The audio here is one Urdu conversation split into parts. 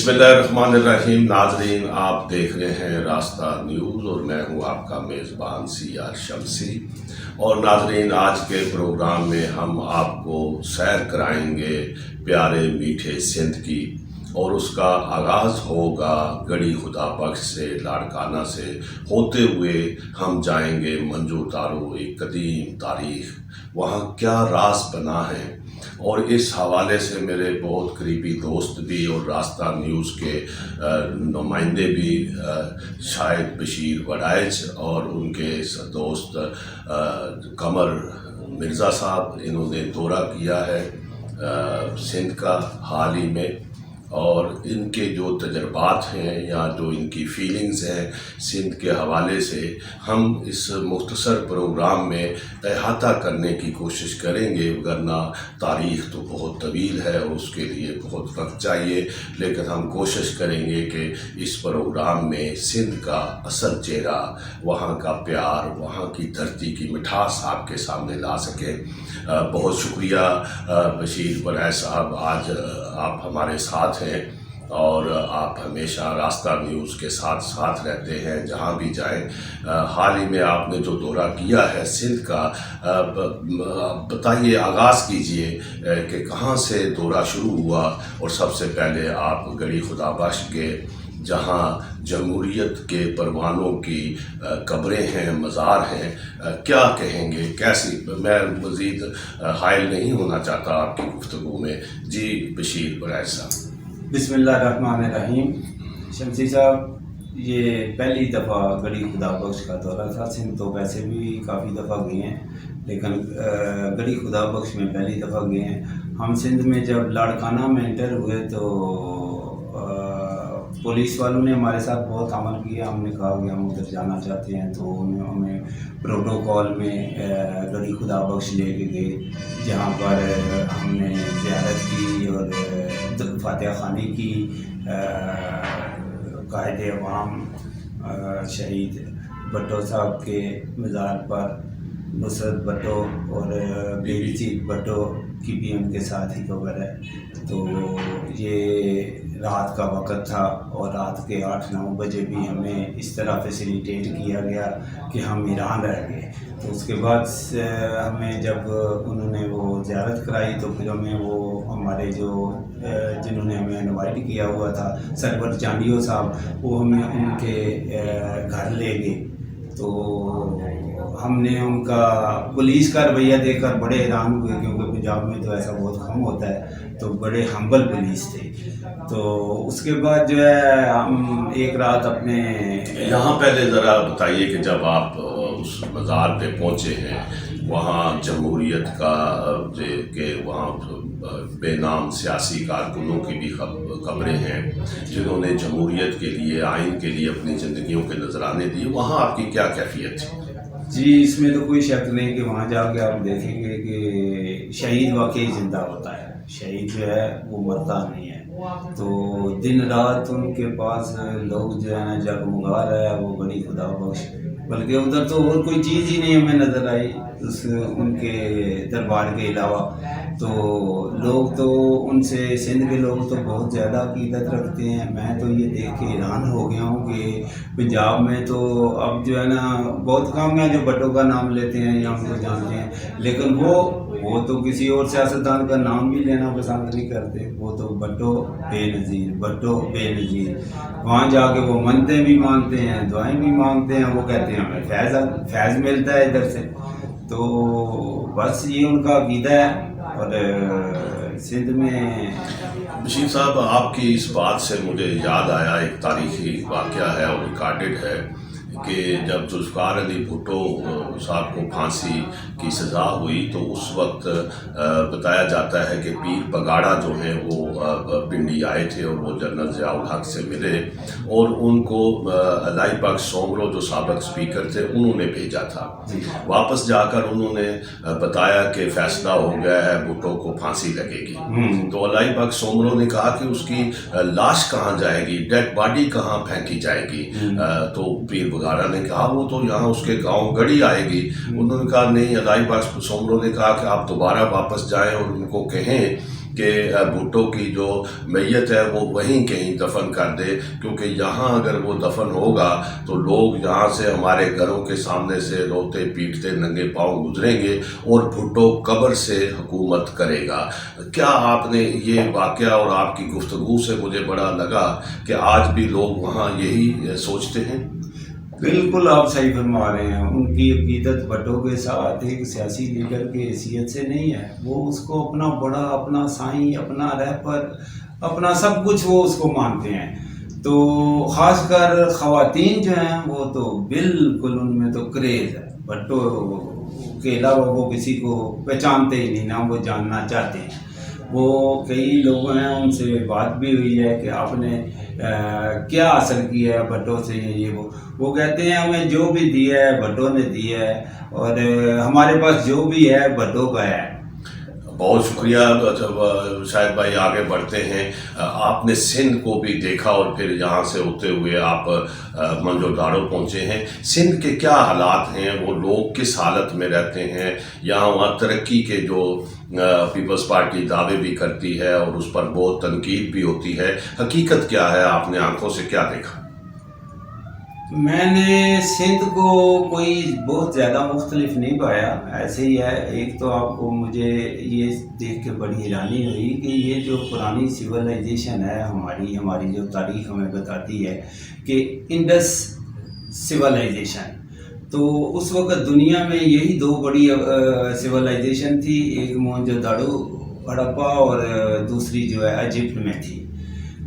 بسم اللہ الرحمن الرحیم. ناظرین، آپ دیکھ رہے ہیں راستہ نیوز اور میں ہوں آپ کا میزبان CR شمسی. اور ناظرین، آج کے پروگرام میں ہم آپ کو سیر کرائیں گے پیارے میٹھے سندھ کی، اور اس کا آغاز ہوگا گڑھی خدا بخش سے، لاڑکانہ سے ہوتے ہوئے ہم جائیں گے منجو تارو، ایک قدیم تاریخ، وہاں کیا راز بنا ہے. اور اس حوالے سے میرے بہت قریبی دوست بھی اور راستہ نیوز کے نمائندے بھی، شاہد بشیر وڈائچ اور ان کے دوست قمر مرزا صاحب، انہوں نے دورہ کیا ہے سندھ کا حال ہی میں، اور ان کے جو تجربات ہیں یا جو ان کی فیلنگز ہیں سندھ کے حوالے سے، ہم اس مختصر پروگرام میں احاطہ کرنے کی کوشش کریں گے. ورنہ تاریخ تو بہت طویل ہے اور اس کے لیے بہت وقت چاہیے، لیکن ہم کوشش کریں گے کہ اس پروگرام میں سندھ کا اصل چہرہ، وہاں کا پیار، وہاں کی دھرتی کی مٹھاس آپ کے سامنے لا سکیں. بہت شکریہ بشیر وڈائچ صاحب، آج آپ ہمارے ساتھ ہیں اور آپ ہمیشہ راستہ نیوز کے ساتھ رہتے ہیں جہاں بھی جائیں. حال ہی میں آپ نے جو دورہ کیا ہے سندھ کا، بتائیے، آغاز کیجئے کہ کہاں سے دورہ شروع ہوا، اور سب سے پہلے آپ گڑھی خدا بخش کے، جہاں جمہوریت کے پروانوں کی قبریں ہیں، مزار ہیں، کیا کہیں گے؟ کیسی، میں مزید حائل نہیں ہونا چاہتا آپ کی گفتگو میں. جی بشیر وڈائچ صاحب. بسم اللہ الرحمن الرحیم. شمسی صاحب، یہ پہلی دفعہ گڑھی خدا بخش کا دورہ تھا. سندھ تو ویسے بھی کافی دفعہ گئے ہیں، لیکن گڑھی خدا بخش میں پہلی دفعہ گئے ہیں. ہم سندھ میں جب لاڑکانہ میں انٹر ہوئے تو پولیس والوں نے ہمارے ساتھ بہت عمل کیا. ہم نے کہا کہ ہم ادھر جانا چاہتے ہیں، تو انہوں نے ہمیں پروٹوکول میں گڑھی خدا بخش لے کے گئے، جہاں پر ہم نے زیارت کی اور فاتحہ خوانی کی. قائد عوام شہید بھٹو صاحب کے مزار پر نصرت بھٹو اور بیبی چیف بھٹو کی بھی ان کے ساتھ ہی قبر ہے. تو یہ رات کا وقت تھا اور رات کے 8-9 بجے بھی ہمیں اس طرح فیسیلیٹیٹ کیا گیا کہ ہم ایران رہ گئے. تو اس کے بعد ہمیں جب انہوں نے وہ زیارت کرائی، تو پھر ہمیں وہ ہمارے جو جنہوں نے ہمیں انوائٹ کیا ہوا تھا، سرور چانڈیو صاحب، وہ ہمیں ان کے گھر لے گئے. تو ہم نے ان کا پولیس کا رویہ دیکھ کر بڑے حیران ہوئے، کیونکہ پنجاب میں تو ایسا بہت کم ہوتا ہے. تو بڑے ہمبل پولیس تھے. تو اس کے بعد جو ہے ہم ایک رات اپنے یہاں پہلے ذرا بتائیے کہ جب آپ اس مزار پہ پہنچے ہیں، وہاں جمہوریت کا کہ وہاں بے نام سیاسی کارکنوں کی بھی قبریں ہیں جنہوں نے جمہوریت کے لیے، آئین کے لیے اپنی زندگیوں کے نذرانے دیے، وہاں آپ کی کیا کیفیت تھی؟ جی، اس میں تو کوئی شک نہیں کہ وہاں جا کے آپ دیکھیں گے کہ شہید واقعی زندہ ہوتا ہے. شہید جو ہے وہ مرتا نہیں ہے. تو دن رات ان کے پاس لوگ جو ہے نا جگمگا رہا ہے وہ گڑھی خدا بخش. بلکہ ادھر تو اور کوئی چیز ہی نہیں ہمیں نظر آئی ان کے دربار کے علاوہ. تو لوگ تو ان سے، سندھ کے لوگ تو بہت زیادہ عقیدت رکھتے ہیں. میں تو یہ دیکھ کے حیران ہو گیا ہوں کہ پنجاب میں تو اب جو ہے نا بہت کم ہیں جو بھٹو کا نام لیتے ہیں یا ان کو جانتے ہیں، لیکن وہ تو کسی اور سیاستدان کا نام بھی لینا پسند نہیں کرتے. وہ تو بھٹو بے نظیر، بھٹو بے نظیر. وہاں جا کے وہ منتیں بھی مانگتے ہیں، دعائیں بھی مانگتے ہیں. وہ کہتے ہیں ہمیں فیض ملتا ہے ادھر سے. تو بس یہ ان کا عقیدہ ہے. اور سندھ میں بشیر صاحب، آپ کی اس بات سے مجھے یاد آیا، ایک تاریخی واقعہ ہے اور ریکارڈڈ ہے کہ جب ذوالفقار علی بھٹو صاحب کو پھانسی کی سزا ہوئی تو اس وقت بتایا جاتا ہے کہ پیر بگاڑا جو ہیں وہ پنڈی آئے تھے اور وہ جنرل ضیاء الحق سے ملے، اور ان کو علائی بخش سومرو جو سابق اسپیکر تھے انہوں نے بھیجا تھا. واپس جا کر انہوں نے بتایا کہ فیصلہ ہو گیا ہے، بھٹو کو پھانسی لگے گی. تو علائی بخش سومرو نے کہا کہ اس کی لاش کہاں جائے گی، ڈیڈ باڈی کہاں پھینکی جائے گی؟ تو پیر بگاڑا نے کہا وہ تو یہاں اس کے گاؤں گڑھی آئے گی. انہوں نے کہا نہیں. علائی بخش سومرو نے کہا کہ آپ دوبارہ واپس جائیں اور ان کو کہیں کہ بھٹو کی جو میت ہے وہ وہیں کہیں دفن کر دے، کیونکہ یہاں اگر وہ دفن ہوگا تو لوگ یہاں سے ہمارے گھروں کے سامنے سے روتے پیٹتے ننگے پاؤں گزریں گے اور بھٹو قبر سے حکومت کرے گا۔ کیا آپ نے یہ واقعہ اور آپ کی گفتگو سے مجھے بڑا لگا کہ آج بھی لوگ وہاں یہی سوچتے ہیں؟ بالکل آپ صحیح فرما رہے ہیں۔ ان کی عقیدت بھٹو کے ساتھ ایک سیاسی لیڈر کی حیثیت سے نہیں ہے، وہ اس کو اپنا بڑا، اپنا سائیں، اپنا رہبر، اپنا سب کچھ وہ اس کو مانتے ہیں۔ تو خاص کر خواتین جو ہیں وہ تو بالکل ان میں تو کریز ہے، بھٹو کے علاوہ وہ کسی کو پہچانتے ہی نہیں، نہ وہ جاننا چاہتے ہیں۔ وہ کئی لوگ ہیں، ان سے بات بھی ہوئی ہے کہ آپ نے کیا حاصل کیا ہے بھٹو سے، یہ وہ کہتے ہیں ہمیں جو بھی دیا ہے بھٹو نے دیا ہے، اور ہمارے پاس جو بھی ہے بھٹو کا ہے۔ بہت شکریہ شاہد بھائی، آگے بڑھتے ہیں۔ آپ نے سندھ کو بھی دیکھا اور پھر یہاں سے ہوتے ہوئے آپ منجو داڑو پہنچے ہیں۔ سندھ کے کیا حالات ہیں، وہ لوگ کس حالت میں رہتے ہیں؟ یہاں وہاں ترقی کے جو پیپلز پارٹی دعوے بھی کرتی ہے اور اس پر بہت تنقید بھی ہوتی ہے، حقیقت کیا ہے؟ آپ نے آنکھوں سے کیا دیکھا؟ میں نے سندھ کو کوئی بہت زیادہ مختلف نہیں پایا، ایسے ہی ہے۔ ایک تو آپ کو مجھے یہ دیکھ کے بڑی حیرانی ہوئی کہ یہ جو پرانی سویلائزیشن ہے ہماری جو تاریخ ہمیں بتاتی ہے کہ انڈس سویلائزیشن، تو اس وقت دنیا میں یہی دو بڑی سویلائزیشن تھی، ایک موہنجو داڑو ہڑپا اور دوسری جو ہے ایجپٹ میں تھی۔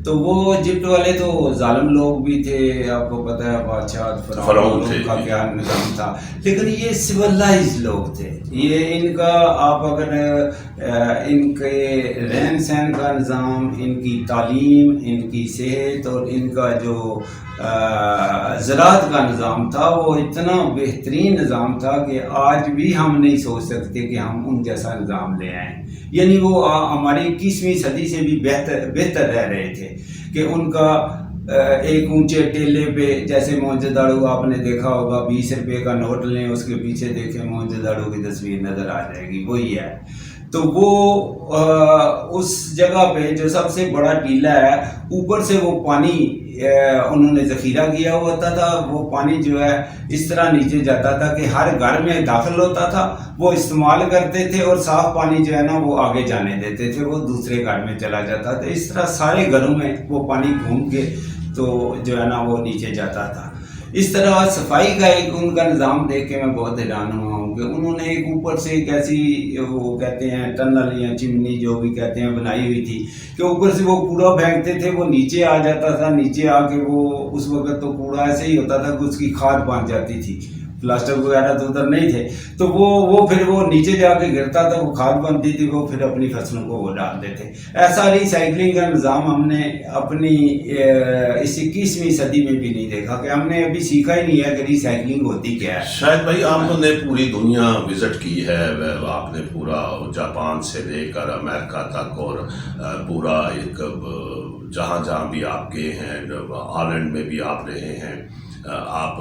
تو وہ ایجپٹ والے تو ظالم لوگ بھی تھے، آپ کو پتہ ہے بادشاہ فرعون کا کیا نظام تھا، لیکن یہ سویلائز لوگ تھے۔ یہ ان کا آپ اگر ان کے رہن سہن کا نظام، ان کی تعلیم، ان کی صحت اور ان کا جو زراعت کا نظام تھا، وہ اتنا بہترین نظام تھا کہ آج بھی ہم نہیں سوچ سکتے کہ ہم ان جیسا نظام لے آئیں۔ یعنی وہ ہماری 21ویں صدی سے بھی بہتر رہ رہے تھے کہ ان کا ایک اونچے ٹیلے پہ، جیسے موہنجو داڑو آپ نے دیکھا ہوگا، 20 روپے کا نوٹ لیں، اس کے پیچھے دیکھیں موہنجو داڑو کی تصویر نظر آ جائے گی، وہی ہے۔ تو وہ اس جگہ پہ جو سب سے بڑا ٹیلہ ہے، اوپر سے وہ پانی انہوں نے ذخیرہ کیا ہوتا تھا، وہ پانی جو ہے اس طرح نیچے جاتا تھا کہ ہر گھر میں داخل ہوتا تھا، وہ استعمال کرتے تھے، اور صاف پانی جو ہے نا وہ آگے جانے دیتے تھے، وہ دوسرے گھر میں چلا جاتا تھا۔ اس طرح سارے گھروں میں وہ پانی گھوم کے تو جو ہے نا وہ نیچے جاتا تھا۔ اس طرح صفائی کا ایک ان کا نظام دیکھ کے میں بہت حیران ہوا ہوں کہ انہوں نے ایک اوپر سے ایک ایسی وہ کہتے ہیں ٹنل یا چمنی جو بھی کہتے ہیں بنائی ہوئی تھی کہ اوپر سے وہ کوڑا پھینکتے تھے، وہ نیچے آ جاتا تھا، نیچے آ کے وہ اس وقت تو کوڑا ایسے ہی ہوتا تھا کہ اس کی کھاد بن جاتی تھی، پلاسٹر وغیرہ تو ادھر نہیں تھے، تو وہ پھر وہ نیچے جا کے گرتا تھا، وہ کھاد بنتی تھی، وہ پھر اپنی فصلوں کو وہ ڈالتے تھے۔ ایسا ری سائیکلنگ کا نظام ہم نے اپنی اس 21ویں صدی میں بھی نہیں دیکھا، کہ ہم نے ابھی سیکھا ہی نہیں ہے کہ ری سائیکلنگ ہوتی کیا ہے۔ شاید بھائی آپ نے پوری دنیا وزٹ کی ہے، آپ نے پورا جاپان سے لے کر امریکہ تک اور پورا ایک جہاں جہاں بھی آپ گئے ہیں، آلینڈ میں بھی آپ رہے ہیں، آپ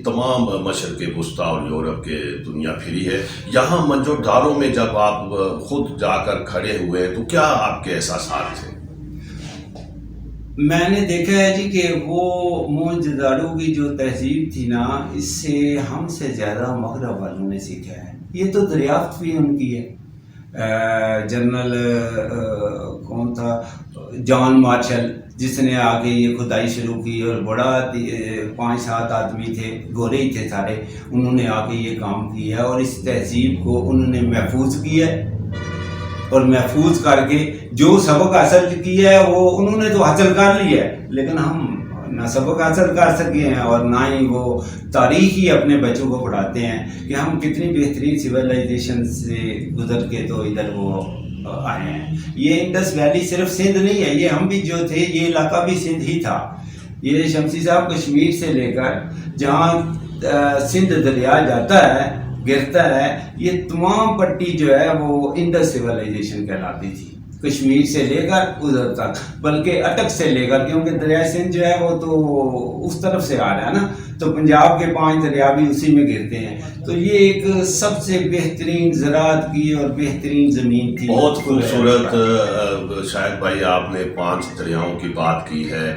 تمام مشرق وسطیٰ اور یورپ کے دنیا پھری ہے۔ یہاں منجو داڑو میں جب آپ خود جا کر کھڑے ہوئے تو کیا آپ کے احساسات تھے؟ میں نے دیکھا ہے جی کہ وہ موہنجو داڑو کی جو تہذیب تھی نا، اس سے ہم سے زیادہ مغرب والوں نے سیکھا ہے۔ یہ تو دریافت بھی ان کی ہے۔ جنرل کون تھا، جان مارشل، جس نے آگے یہ کھدائی شروع کی، اور بڑا 5-7 آدمی تھے، گورے ہی تھے سارے، انہوں نے آگے یہ کام کیا ہے، اور اس تہذیب کو انہوں نے محفوظ کیا ہے، اور محفوظ کر کے جو سبق حاصل کیا ہے وہ انہوں نے تو حاصل کر لیا ہے، لیکن ہم نہ سبق حاصل کر سکے ہیں اور نہ ہی وہ تاریخ ہی اپنے بچوں کو پڑھاتے ہیں کہ ہم کتنی بہترین سویلائزیشن سے گزر کے تو ادھر وہ آئے ہیں۔ یہ انڈس ویلی صرف سندھ نہیں ہے، یہ ہم بھی جو تھے، یہ علاقہ بھی سندھ ہی تھا۔ یہ شمسی صاحب کشمیر سے لے کر جہاں سندھ دریا جاتا ہے، گرتا ہے، یہ تمام پٹی جو ہے وہ انڈس سویلائزیشن کہلاتی تھی۔ کشمیر سے لے کر ادھر تک، بلکہ اٹک سے لے کر، کیونکہ دریائے سندھ جو ہے وہ تو اس طرف سے آ رہا ہے نا، تو پنجاب کے 5 دریا بھی اسی میں گرتے ہیں. تو یہ ایک سب سے بہترین زراعت کی اور بہترین زمین تھی. بہت خوبصورت. شاہد بھائی آپ نے 5 دریاؤں کی بات کی ہے،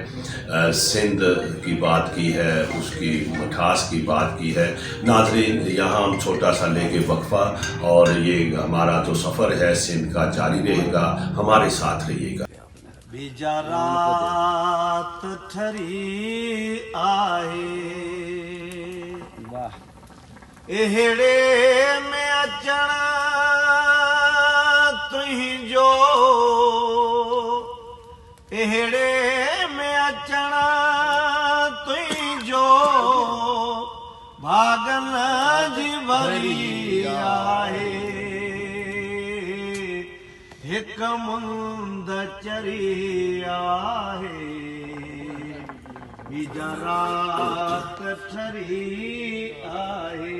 سندھ کی بات کی ہے، اس کی مٹھاس کی بات کی ہے. ناظرین یہاں ہم چھوٹا سا لیں گے وقفہ، اور یہ ہمارا جو سفر ہے سندھ کا جاری رہے گا. ہمارے ساتھ رہیے گا. بیجا رات ٹھری آئے اہڑے میں اچنا تھی جو، اہڑے میں اچنا تھی جو، بھاگن جی بھری آئے ایک مند چری آئے بیجا رات ٹھری آئے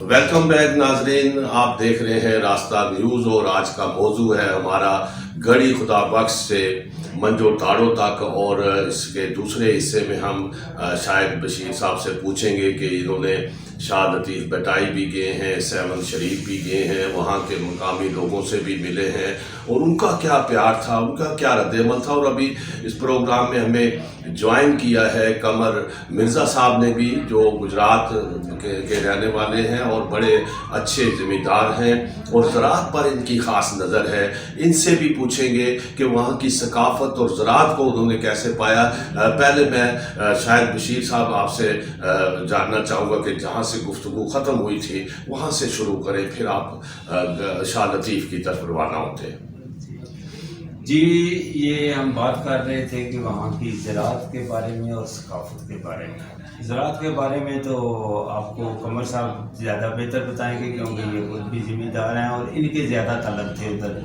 ویلکم بیک ناظرین، آپ دیکھ رہے ہیں راستہ نیوز، اور آج کا موضوع ہے ہمارا گڑھی خدا بخش سے منجو ٹاڑو تک. اور اس کے دوسرے حصے میں ہم شاہد بشیر صاحب سے پوچھیں گے کہ انہوں نے شاہ لطیف بٹائی بھی گئے ہیں، سیون شریف بھی گئے ہیں، وہاں کے مقامی لوگوں سے بھی ملے ہیں، اور ان کا کیا پیار تھا، ان کا کیا رد عمل تھا. اور ابھی اس پروگرام میں ہمیں جوائن کیا ہے قمر مرزا صاحب نے بھی، جو گجرات کے رہنے والے ہیں اور بڑے اچھے ذمہ دار ہیں، اور زراعت پر ان کی خاص نظر ہے. ان سے بھی پوچھیں گے کہ وہاں کی ثقافت اور زراعت کو انہوں نے کیسے پایا. پہلے میں شاہد بشیر صاحب آپ سے جاننا چاہوں گا کہ جہاں سے گفتگو ختم ہوئی تھی وہاں سے شروع کریں، پھر آپ شاہ لطیف کی طرف روانہ ہوتے ہیں. جی، یہ ہم بات کر رہے تھے کہ وہاں کی زراعت کے بارے میں اور ثقافت کے بارے میں. زراعت کے بارے میں تو آپ کو قمر صاحب زیادہ بہتر بتائیں گے، کیونکہ یہ خود بھی ذمہ دار ہیں اور ان کے زیادہ تعلق تھے ادھر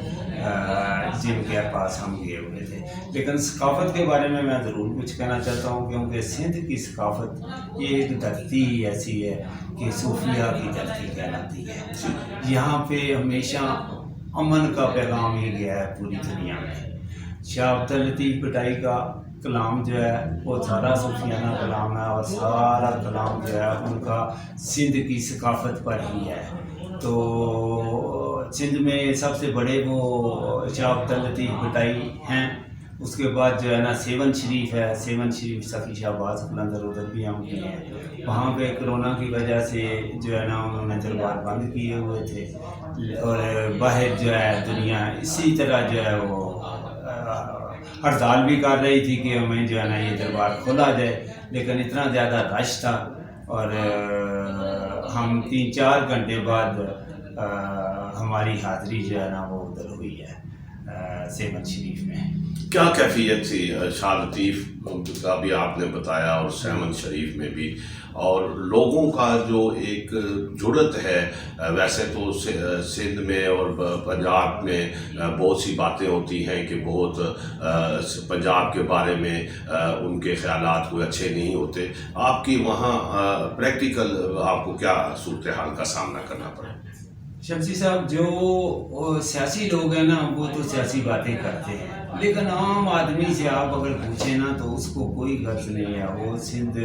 جن کے پاس ہم گئے ہوئے تھے. لیکن ثقافت کے بارے میں ضرور کچھ کہنا چاہتا ہوں، کیونکہ سندھ کی ثقافت یہ ایک دھرتی ایسی ہے کہ صوفیہ کی دھرتی کہلاتی ہے. یہاں پہ ہمیشہ امن کا پیغام ہی گیا ہے پوری دنیا میں. شاہ عبد اللطیف بٹائی کا کلام جو ہے وہ سارا صوفیانہ کلام ہے، اور سارا کلام جو ہے ان کا سندھ کی ثقافت پر ہی ہے. تو سندھ میں سب سے بڑے وہ شاہ عبد اللطیف بٹائی ہیں. اس کے بعد جو ہے نا سیون شریف ہے، سیون شریف سخی شہباز قلندر، ادھر بھی ہم گئے ہیں. وہاں پہ کرونا کی وجہ سے جو ہے نا انہوں نے دربار بند کیے ہوئے تھے، اور باہر جو ہے دنیا اسی طرح جو ہے وہ ہڑتال بھی کر رہی تھی کہ ہمیں جو ہے نا یہ دربار کھولا جائے. لیکن اتنا زیادہ رش تھا، اور ہم 3-4 گھنٹے بعد ہماری حاضری جو ہے نا وہ ادھر ہوئی ہے سیون شریف میں. کیا کیفیت تھی شاہ لطیف کا بھی آپ نے بتایا، اور سیون شریف میں بھی، اور لوگوں کا جو ایک جرت ہے. ویسے تو سندھ میں اور پنجاب میں بہت سی باتیں ہوتی ہیں کہ بہت پنجاب کے بارے میں ان کے خیالات کوئی اچھے نہیں ہوتے. آپ کی وہاں پریکٹیکل آپ کو کیا صورتحال کا سامنا کرنا پڑا؟ شمسی صاحب، جو سیاسی لوگ ہیں نا وہ تو سیاسی باتیں کرتے ہیں، لیکن عام آدمی سے آپ اگر پوچھیں نا تو اس کو کوئی غرض نہیں ہے. وہ سندھ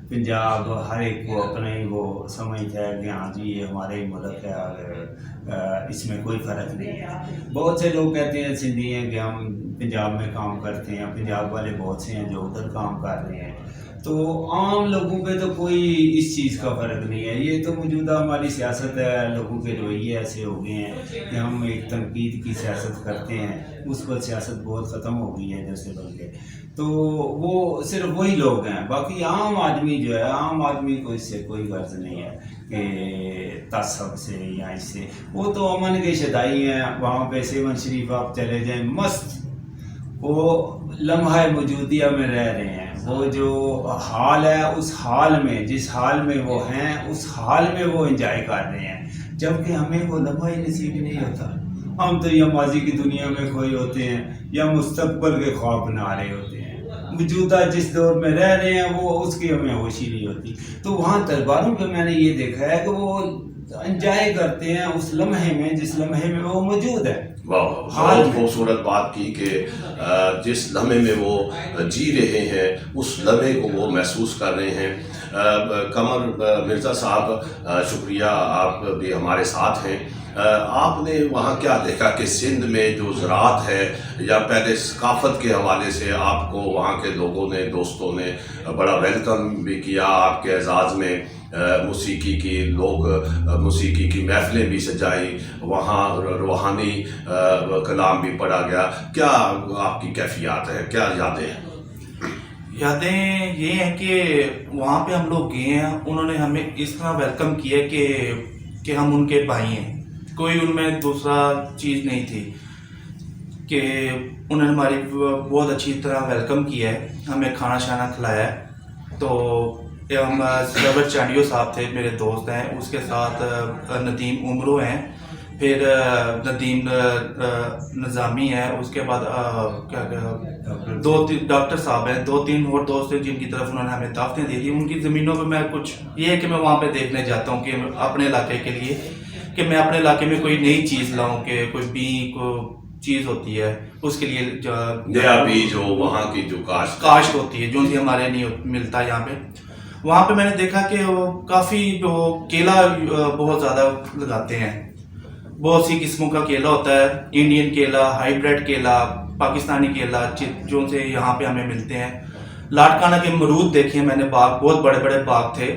پنجاب ہر ایک کو اپنے ہی وہ سمجھتا ہے کہ ہاں جی یہ ہمارے ملک ہے، اور اس میں کوئی فرق نہیں ہے. بہت سے لوگ کہتے ہیں سندھی ہیں کہ ہم پنجاب میں کام کرتے ہیں، پنجاب والے بہت سے ہیں جو ادھر کام کر رہے ہیں. تو عام لوگوں پہ تو کوئی اس چیز کا فرق نہیں ہے. یہ تو موجودہ ہماری سیاست ہے، لوگوں کے رویے ایسے ہو گئے ہیں کہ ہم ایک تنقید کی سیاست کرتے ہیں، اس پر سیاست بہت ختم ہو گئی ہے جیسے بلکہ. تو وہ صرف وہی لوگ ہیں، باقی عام آدمی جو ہے، عام آدمی کو اس سے کوئی غرض نہیں ہے کہ تعصب سے یا اس سے. وہ تو امن کے شدائی ہیں. وہاں پہ سیون شریف آپ چلے جائیں، مست وہ لمحہ موجودیہ میں رہ رہے ہیں. وہ جو حال ہے اس حال میں جس حال میں وہ ہیں اس حال میں وہ انجوائے کر رہے ہیں، جبکہ ہمیں وہ لمحہ ہی نصیب نہیں ہوتا۔ ہم تو یا ماضی کی دنیا میں کھوئے ہوتے ہیں یا مستقبل کے خواب بنا رہے ہوتے ہیں، موجودہ جس دور میں رہ رہے ہیں وہ اس کی ہمیں ہوش ہی نہیں ہوتی۔ تو وہاں درباروں پہ میں نے یہ دیکھا ہے کہ وہ انجوائے کرتے ہیں اس لمحے میں جس لمحے میں وہ موجود ہے۔ بہت خوبصورت بات کی کہ جس لمحے میں وہ جی رہے ہیں اس لمحے کو وہ محسوس کر رہے ہیں۔ قمر مرزا صاحب شکریہ، آپ بھی ہمارے ساتھ ہیں۔ آپ نے وہاں کیا دیکھا کہ سندھ میں جو زراعت ہے یا پہلے ثقافت کے حوالے سے آپ کو وہاں کے لوگوں نے، دوستوں نے بڑا ویلکم بھی کیا، آپ کے اعزاز میں موسیقی کی موسیقی کی محفلیں بھی سجائی، وہاں روحانی کلام بھی پڑھا گیا، کیا آپ کی کیفیات ہے، کیا یادیں ہیں؟ یادیں یہ ہیں کہ وہاں پہ ہم لوگ گئے ہیں، انہوں نے ہمیں اس طرح ویلکم کیا کہ ہم ان کے بھائی ہیں، کوئی ان میں دوسرا چیز نہیں تھی، کہ انہوں نے ہماری بہت اچھی طرح ویلکم کیا ہے، ہمیں کھانا شانا کھلایا ہے۔ تو ہم سرور چانڈیو صاحب تھے، میرے دوست ہیں، اس کے ساتھ ندیم عمرو ہیں، پھر ندیم نظامی ہے، اس کے بعد دو تین ڈاکٹر صاحب ہیں، دو تین اور دوست ہیں جن کی طرف انہوں نے ہمیں دعوتیں دی تھی۔ ان کی زمینوں پہ میں کچھ یہ ہے کہ میں وہاں پہ دیکھنے جاتا ہوں کہ اپنے علاقے کے لیے، کہ میں اپنے علاقے میں کوئی نئی چیز لاؤں، کہ کوئی کو چیز ہوتی ہے اس کے لیے نیا بیج ہو، وہاں کی جو کاشت ہوتی ہے جو ہمارے نہیں ملتا یہاں پہ۔ وہاں پہ میں نے دیکھا کہ وہ کافی جو کیلا بہت زیادہ لگاتے ہیں، بہت سی قسموں کا کیلا ہوتا ہے، انڈین کیلا، ہائیبریڈ کیلا، پاکستانی کیلا، جو سے یہاں پہ ہمیں ملتے ہیں۔ لاٹکانہ کے مرود دیکھے میں نے، باغ بہت بڑے بڑے باغ تھے،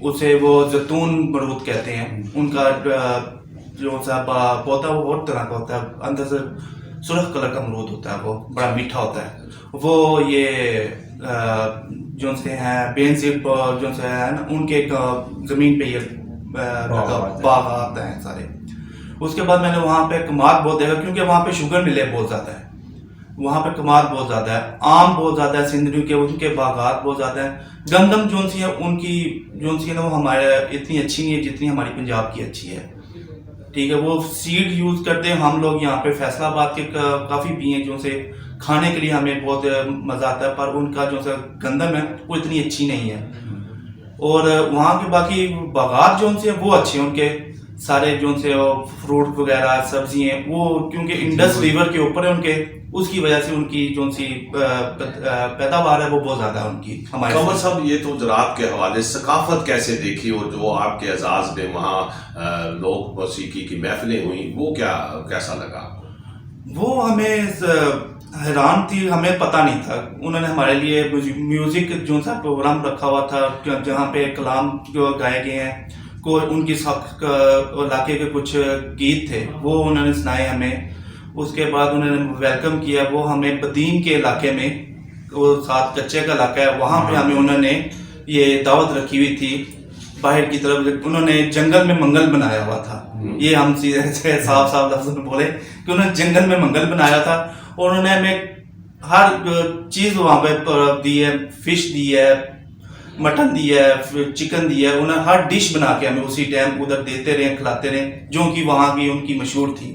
اسے وہ زیتون مرود کہتے ہیں۔ ان کا جو سا پودا وہ بہت طرح کا ہوتا ہے، اندر سے سرخ کلر کا مرود ہوتا ہے، وہ بڑا میٹھا ہوتا ہے۔ وہ یہ جو سے ہیں بینزیب جو سے ہیں نا، ان کے زمین پہ یہ باغات ہیں سارے۔ اس کے بعد میں نے وہاں پہ کماد بہت دیکھا، کیونکہ وہاں پہ شوگر ملے بہت زیادہ ہے، وہاں پہ کماد بہت زیادہ ہے، آم بہت زیادہ ہے، سندھریوں کے ان کے باغات بہت زیادہ ہیں۔ گندم جو سی ہے ان کی جو سی ہے نا وہ ہمارے اتنی اچھی نہیں ہے جتنی ہماری پنجاب کی اچھی ہے، ٹھیک ہے۔ وہ سیڈ یوز کرتے ہیں، ہم لوگ یہاں پہ فیصل آباد کے کافی بھی ہیں جو سے کھانے کے لیے ہمیں بہت مزہ آتا ہے، پر ان کا جو سا گندم ہے وہ اتنی اچھی نہیں ہے۔ اور وہاں کے باقی باغات جو سے وہ اچھے ہیں، ان کے سارے جو سے فروٹ وغیرہ سبزی ہیں، وہ کیونکہ انڈس ریور کے اوپر ہے ان کے، اس کی وجہ سے ان کی جو سی پیداوار ہے وہ بہت زیادہ ہے ان کی۔ قمر صاحب، یہ تو زراعت کے حوالے ثقافت کیسے دیکھی، اور جو آپ کے اعزاز میں وہاں لوگ موسیقی کی محفلیں ہوئیں وہ کیسا لگا؟ وہ ہمیں حیران تھی، ہمیں پتہ نہیں تھا۔ انہوں نے ہمارے لیے میوزک جو سا پروگرام رکھا ہوا تھا، جہاں پہ کلام جو گائے گئے ہیں، ان کی علاقے کے کچھ گیت تھے وہ انہوں نے سنائے ہمیں۔ اس کے بعد انہوں نے ویلکم کیا، وہ ہمیں بدین کے علاقے میں، وہ ساتھ کچے کا علاقہ ہے، وہاں پہ ہمیں انہوں نے یہ دعوت رکھی ہوئی تھی باہر کی طرف۔ انہوں نے جنگل میں منگل بنایا ہوا تھا، یہ ہم سیدھے صاف لفظوں میں بولے کہ انہوں نے جنگل میں منگل بنایا تھا، اور انہوں نے ہمیں ہر چیز وہاں پہ دی ہے، فش دی ہے، مٹن دی ہے، چکن دی ہے، انہیں ہر ڈش بنا کے ہمیں اسی ٹائم ادھر دیتے رہے، کھلاتے رہے، جو کہ وہاں کی ان کی مشہور تھی۔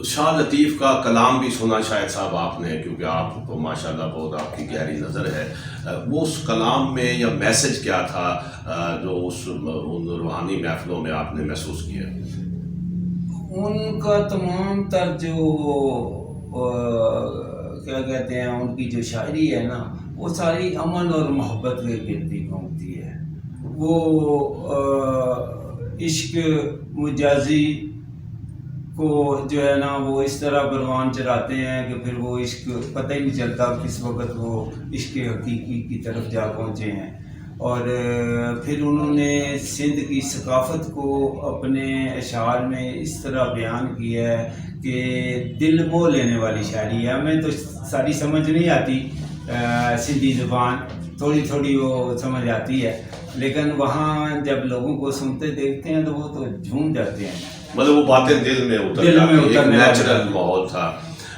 شاہ لطیف کا کلام بھی سنا شاید صاحب آپ نے، کیونکہ آپ کو ماشاءاللہ بہت آپ کی گہری نظر ہے، وہ اس کلام میں یا میسج کیا تھا جو ان روحانی محفلوں میں آپ نے محسوس کیا؟ ان کا تمام تر جو کیا کہتے ہیں ان کی جو شاعری ہے نا، وہ ساری امن اور محبت کے گرد گھومتی ہے۔ وہ عشق مجازی کو جو ہے نا وہ اس طرح بلوان چڑھاتے ہیں کہ پھر وہ عشق پتہ ہی نہیں چلتا کس وقت وہ عشق حقیقی کی طرف جا پہنچے ہیں۔ اور پھر انہوں نے سندھ کی ثقافت کو اپنے اشعار میں اس طرح بیان کیا ہے کہ دل مو لینے والی شاعری ہے۔ ہمیں تو ساری سمجھ نہیں آتی سندھی زبان، تھوڑی تھوڑی وہ سمجھ آتی ہے، لیکن وہاں جب لوگوں کو سنتے دیکھتے ہیں تو وہ تو جھوم جاتے ہیں، مطلب وہ باتیں دل میں اتر جاتی ہیں، ایک نیچرل ماحول تھا۔